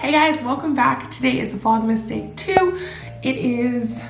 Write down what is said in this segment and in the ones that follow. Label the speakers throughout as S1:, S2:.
S1: Hey guys, welcome back. Today is Vlogmas day 2. It is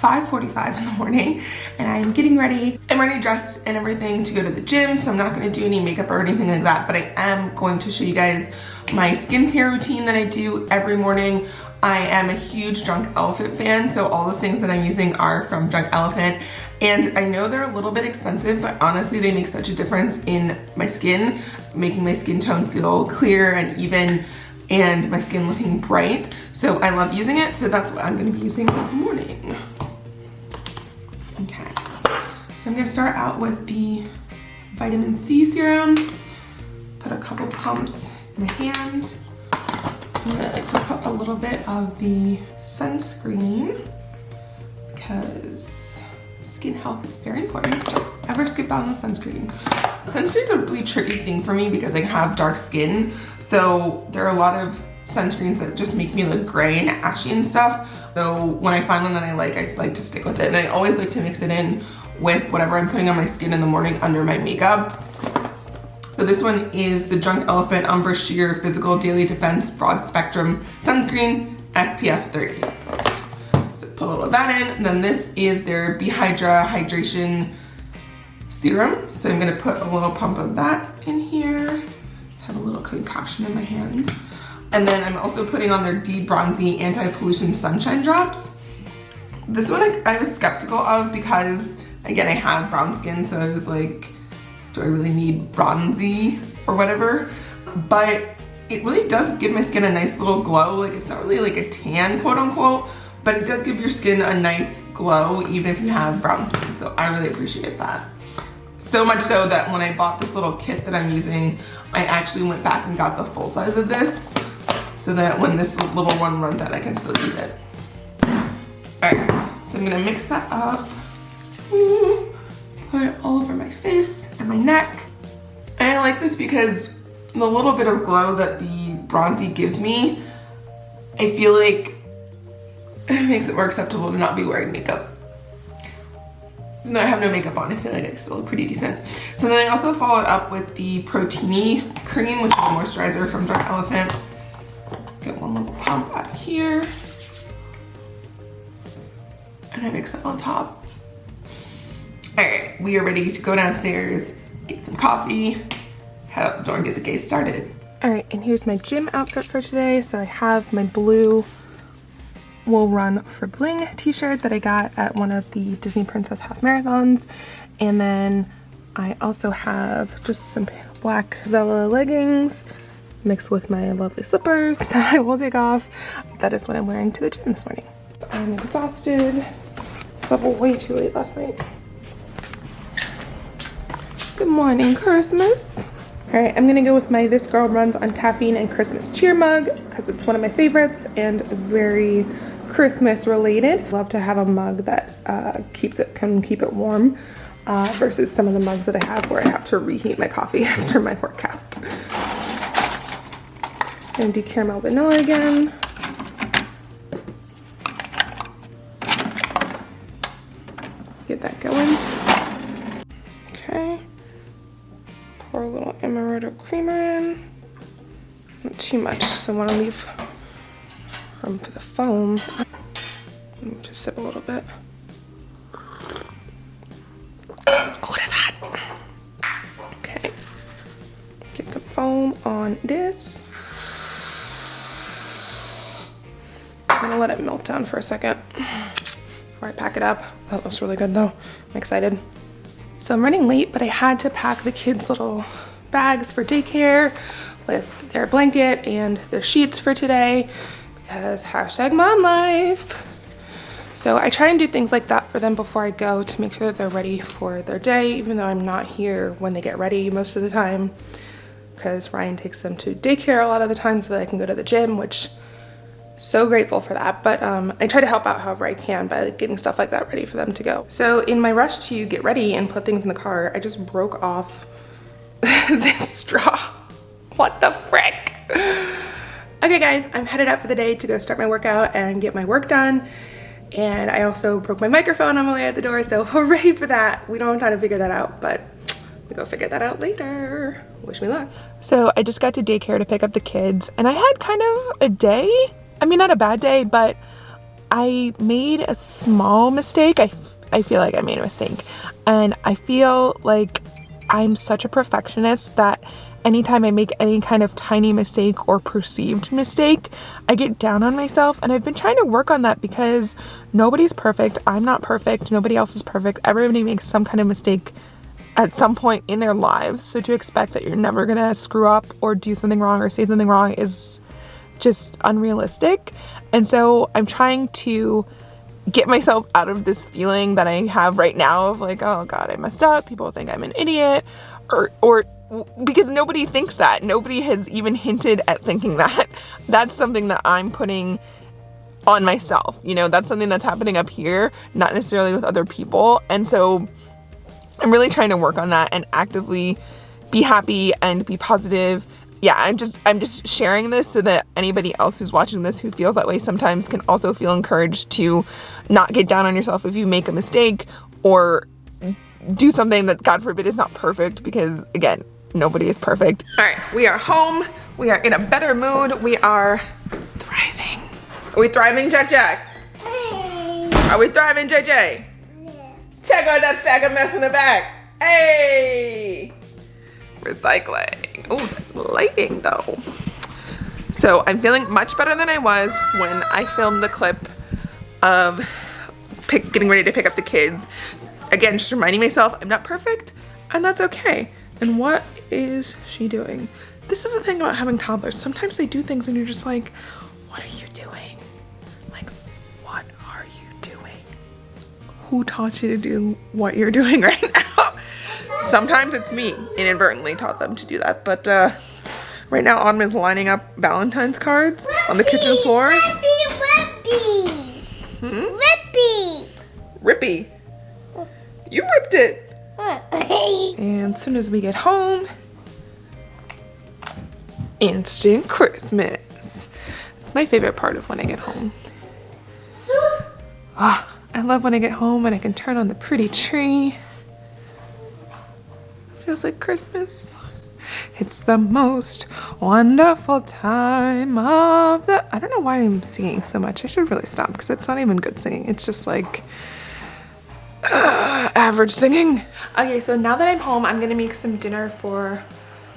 S1: 5:45 in the morning and I'm getting ready. I'm already dressed and everything to go to the gym, so I'm not going to do any makeup or anything like that, but I am going to show you guys my skincare routine that I do every morning. I am a huge Drunk Elephant fan, so all the things that I'm using are from Drunk Elephant. And I know they're a little bit expensive, but honestly, they make such a difference in my skin, making my skin tone feel clear and even, and my skin looking bright. So I love using it, so that's what I'm gonna be using this morning. Okay, so I'm gonna start out with the vitamin C serum. Put a couple pumps in my hand. I'm gonna like to put a little bit of the sunscreen because skin health is very important. Don't ever skip out on the sunscreen. Sunscreen's a really tricky thing for me because I have dark skin, so there are a lot of sunscreens that just make me look gray and ashy and stuff. So when I find one that I like to stick with it, and I always like to mix it in with whatever I'm putting on my skin in the morning under my makeup. So this one is the Drunk Elephant Umber Sheer Physical Daily Defense Broad Spectrum Sunscreen SPF 30. So put a little of that in. And then this is their Behydra Hydration Serum. So I'm gonna put a little pump of that in here. Just have a little concoction in my hand. And then I'm also putting on their De-Bronzy Anti-Pollution Sunshine Drops. This one I was skeptical of because, again, I have brown skin, so I was like, do I really need bronzy or whatever? But it really does give my skin a nice little glow. Like, it's not really like a tan, quote unquote, but it does give your skin a nice glow even if you have brown skin. So I really appreciate that. So much so that when I bought this little kit that I'm using, I actually went back and got the full size of this so that when this little one runs out, I can still use it. All right, so I'm gonna mix that up. Put it all over my face and my neck. And I like this because the little bit of glow that the bronzy gives me, I feel like it makes it more acceptable to not be wearing makeup. Even though I have no makeup on, I feel like I still look pretty decent. So then I also followed up with the Protini cream, which is a moisturizer from Drunk Elephant. Get one little pump out of here. And I mix it on top. All right, we are ready to go downstairs, get some coffee, head out the door and get the day started. All right, and here's my gym outfit for today. So I have my blue Will Run for Bling t-shirt that I got at one of the Disney Princess half marathons. And then I also have just some black Zella leggings mixed with my lovely slippers that I will take off. That is what I'm wearing to the gym this morning. I'm exhausted. I was up way too late last night. Good morning, Christmas. All right, I'm gonna go with my This Girl Runs on Caffeine and Christmas cheer mug because it's one of my favorites and very Christmas related. Love to have a mug that can keep it warm versus some of the mugs that I have where I have to reheat my coffee after my workout. Gonna do caramel vanilla again. Get that going. Okay. Pour a little amaretto creamer in. Not too much, so I want to leave room for the foam. Just sip a little bit. Oh, it is hot. Okay. Get some foam on this. I'm gonna let it melt down for a second before I pack it up. That looks really good though. I'm excited. So I'm running late, but I had to pack the kids' little bags for daycare with their blanket and their sheets for today because #momlife. So I try and do things like that for them before I go to make sure that they're ready for their day, even though I'm not here when they get ready most of the time because Ryan takes them to daycare a lot of the time so that I can go to the gym, which so grateful for that, but I try to help out however I can by getting stuff like that ready for them to go. So in my rush to get ready and put things in the car, I just broke off this straw. What the frick? Okay guys, I'm headed out for the day to go start my workout and get my work done. And I also broke my microphone on my way out the door, so hooray for that. We don't have time to figure that out, but We go figure that out later. Wish me luck. So I just got to daycare to pick up the kids, and I had kind of a day. I mean, not a bad day, but I made a small mistake. I feel like I made a mistake, and I feel like I'm such a perfectionist that anytime I make any kind of tiny mistake or perceived mistake, I get down on myself, and I've been trying to work on that because nobody's perfect. I'm not perfect. Nobody else is perfect. Everybody makes some kind of mistake at some point in their lives. So to expect that you're never gonna screw up or do something wrong or say something wrong is just unrealistic. And so I'm trying to get myself out of this feeling that I have right now of like, oh God, I messed up. People think I'm an idiot, or because nobody thinks that. Nobody has even hinted at thinking that. That's something that I'm putting on myself. You know, that's something that's happening up here, not necessarily with other people. And so I'm really trying to work on that and actively be happy and be positive. Yeah, I'm just sharing this so that anybody else who's watching this who feels that way sometimes can also feel encouraged to not get down on yourself if you make a mistake or do something that, God forbid, is not perfect, because again, nobody is perfect. All right, we are home. We are in a better mood. We are thriving. Are we thriving, Jack Jack?
S2: Hey.
S1: Are we thriving, JJ?
S2: Yeah.
S1: Check out that stack of mess in the back. Hey! Recycling. Oh, lighting though. So I'm feeling much better than I was when I filmed the clip of getting ready to pick up the kids. Again, just reminding myself I'm not perfect, and that's okay. And what is she doing? This is the thing about having toddlers. Sometimes they do things and you're just like, what are you doing? Like, what are you doing? Who taught you to do what you're doing right now? Sometimes it's me inadvertently taught them to do that, but right now Autumn is lining up Valentine's cards on the kitchen floor.
S2: Rippy. Rippy.
S1: Rippy. You ripped it. And as soon as we get home, instant Christmas. It's my favorite part of when I get home. Ah, I love when I get home and I can turn on the pretty tree. Feels like Christmas. It's the most wonderful time of the... I don't know why I'm singing so much. I should really stop because it's not even good singing. It's just like average singing. Okay, so now that I'm home, I'm gonna make some dinner for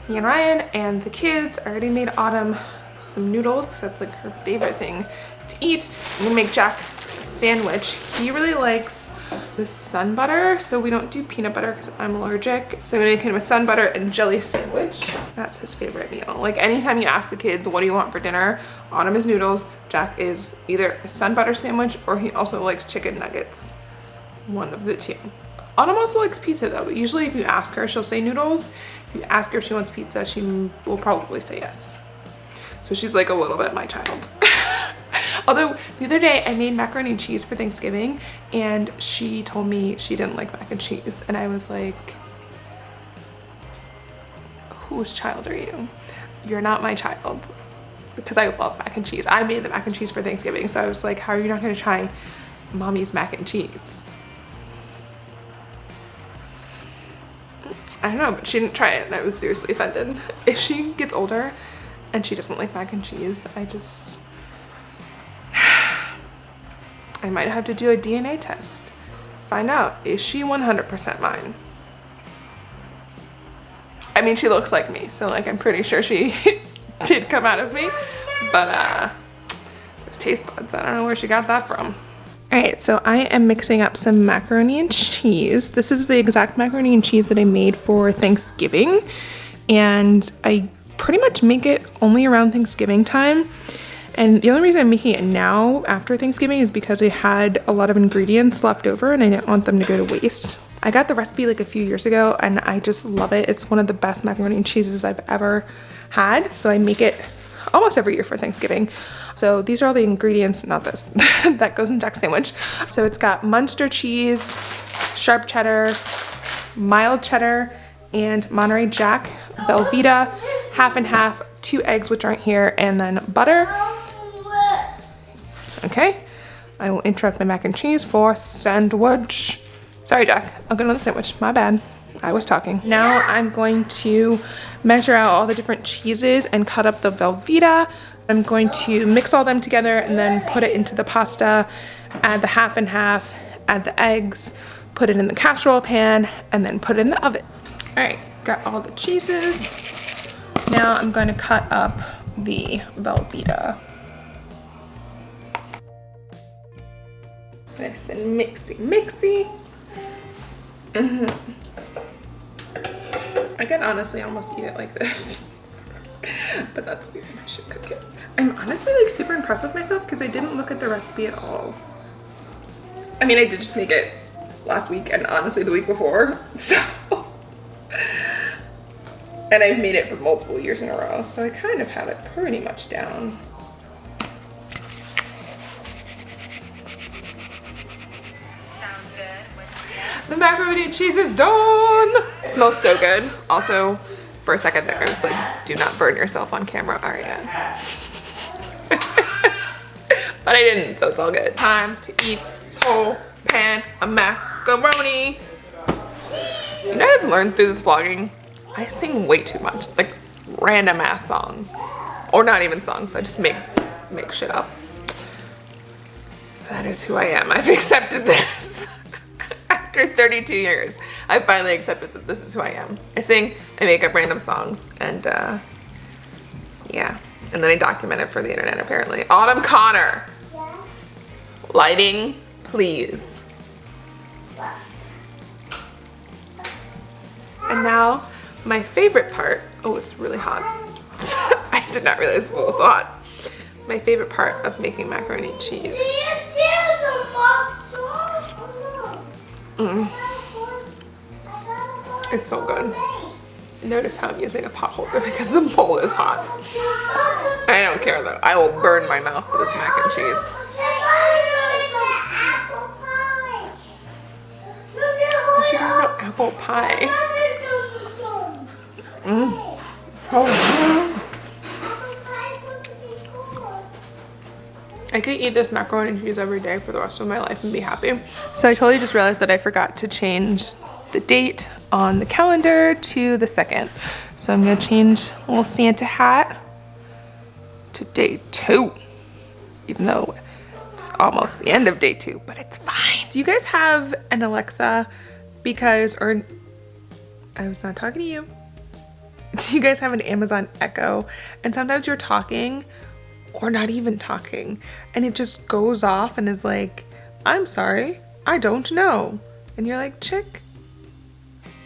S1: me and Ryan and the kids. I already made Autumn some noodles because that's like her favorite thing to eat. I'm gonna make Jack a sandwich. He really likes the sun butter, so we don't do peanut butter because I'm allergic. So I'm gonna make him a sun butter and jelly sandwich. That's his favorite meal. Like anytime you ask the kids, what do you want for dinner? Autumn is noodles. Jack is either a sun butter sandwich or he also likes chicken nuggets. One of the two. Autumn also likes pizza though, but usually if you ask her, she'll say noodles. If you ask her if she wants pizza, she will probably say yes. So she's like a little bit my child. Although the other day I made macaroni and cheese for Thanksgiving and she told me she didn't like mac and cheese. And I was like, whose child are you? You're not my child. Because I love mac and cheese. I made the mac and cheese for Thanksgiving. So I was like, how are you not gonna try mommy's mac and cheese? I don't know, but she didn't try it and I was seriously offended. If she gets older and she doesn't like mac and cheese, I might have to do a DNA test. Find out, is she 100% mine? I mean, she looks like me, so like I'm pretty sure she did come out of me, but those taste buds, I don't know where she got that from. All right, so I am mixing up some macaroni and cheese. This is the exact macaroni and cheese that I made for Thanksgiving, and I pretty much make it only around Thanksgiving time. And the only reason I'm making it now after Thanksgiving is because I had a lot of ingredients left over and I didn't want them to go to waste. I got the recipe like a few years ago and I just love it. It's one of the best macaroni and cheeses I've ever had. So I make it almost every year for Thanksgiving. So these are all the ingredients, not this, that goes in Jack's sandwich. So it's got Munster cheese, sharp cheddar, mild cheddar, and Monterey Jack, Velveeta, half and half, 2 eggs, which aren't here, and then butter. Okay, I will interrupt my mac and cheese for sandwich. Sorry, Jack, I'll get another sandwich, my bad. I was talking. Now I'm going to measure out all the different cheeses and cut up the Velveeta. I'm going to mix all them together and then put it into the pasta, add the half and half, add the eggs, put it in the casserole pan, and then put it in the oven. All right, got all the cheeses. Now I'm going to cut up the Velveeta. Nice and mixy. I can honestly almost eat it like this. But that's weird. I should cook it. I'm honestly like super impressed with myself because I didn't look at the recipe at all. I mean, I did just make it last week and honestly the week before. So, and I've made it for multiple years in a row. So I kind of have it pretty much down.
S3: Sounds good.
S1: The macaroni and cheese is done. It smells so good. Also, for a second there, I was like, do not burn yourself on camera, Aria. But I didn't, so it's all good. Time to eat this whole pan of macaroni. You know, I've learned through this vlogging, I sing way too much, like random ass songs. Or not even songs, I just make shit up. That is who I am. I've accepted this. After 32 years, I finally accepted that this is who I am. I sing, I make up random songs, and yeah. And then I document it for the internet, apparently. Autumn Connor.
S2: Yes.
S1: Lighting, please. And now, my favorite part. Oh, it's really hot. I did not realize it was so hot. My favorite part of making macaroni and cheese. It's so good. Notice how I'm using a pot holder because the bowl is hot. I don't care though. I will burn my mouth with this mac and cheese. I should have no apple pie. Oh. I could eat this macaroni and cheese every day for the rest of my life and be happy. So I totally just realized that I forgot to change the date on the calendar to the 2nd. So I'm gonna change a little Santa hat to day 2, even though it's almost the end of day 2, but it's fine. Do you guys have an Alexa? Because, or I was not talking to you. Do you guys have an Amazon Echo? And sometimes you're talking or not even talking and it just goes off and is like, I'm sorry, I don't know. And you're like, chick,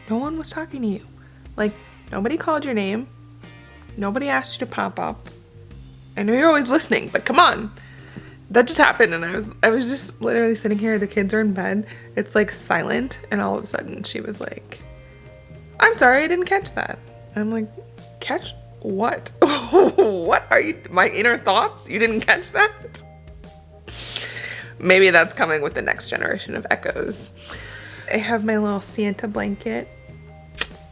S1: no one was talking to you. Like, nobody called your name. Nobody asked you to pop up. I know you're always listening, but come on. That just happened and I was just literally sitting here, the kids are in bed, it's like silent, and all of a sudden she was like, I'm sorry, I didn't catch that. And I'm like, catch what? What are you, my inner thoughts? You didn't catch that? Maybe that's coming with the next generation of Echoes. I have my little Santa blanket.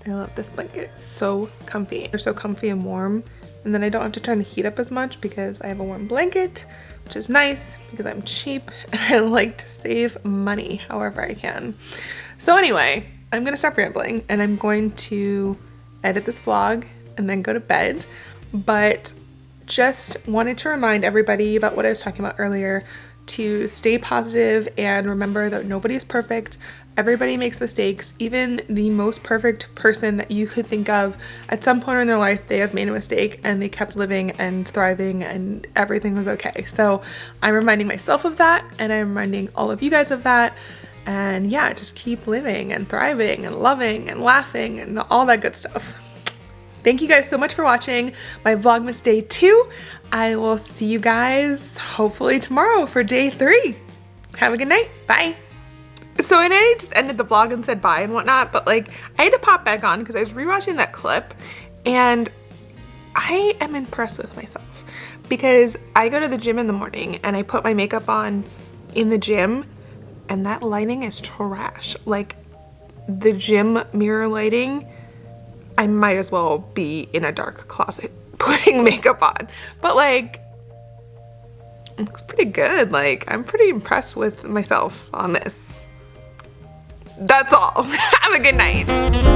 S1: I love this blanket, it's so comfy. They're so comfy and warm. And then I don't have to turn the heat up as much because I have a warm blanket, which is nice because I'm cheap and I like to save money however I can. So anyway, I'm gonna stop rambling and I'm going to edit this vlog and then go to bed. But just wanted to remind everybody about what I was talking about earlier, to stay positive and remember that nobody is perfect. Everybody makes mistakes. Even the most perfect person that you could think of, at some point in their life, they have made a mistake and they kept living and thriving and everything was okay. So I'm reminding myself of that and I'm reminding all of you guys of that. And yeah, just keep living and thriving and loving and laughing and all that good stuff. Thank you guys so much for watching my Vlogmas day 2. I will see you guys hopefully tomorrow for day 3. Have a good night. Bye. So I know I just ended the vlog and said bye and whatnot, but like I had to pop back on because I was rewatching that clip and I am impressed with myself because I go to the gym in the morning and I put my makeup on in the gym and that lighting is trash. Like the gym mirror lighting, I might as well be in a dark closet putting makeup on, but like it looks pretty good. Like I'm pretty impressed with myself on this.
S4: That's all. Have a good night.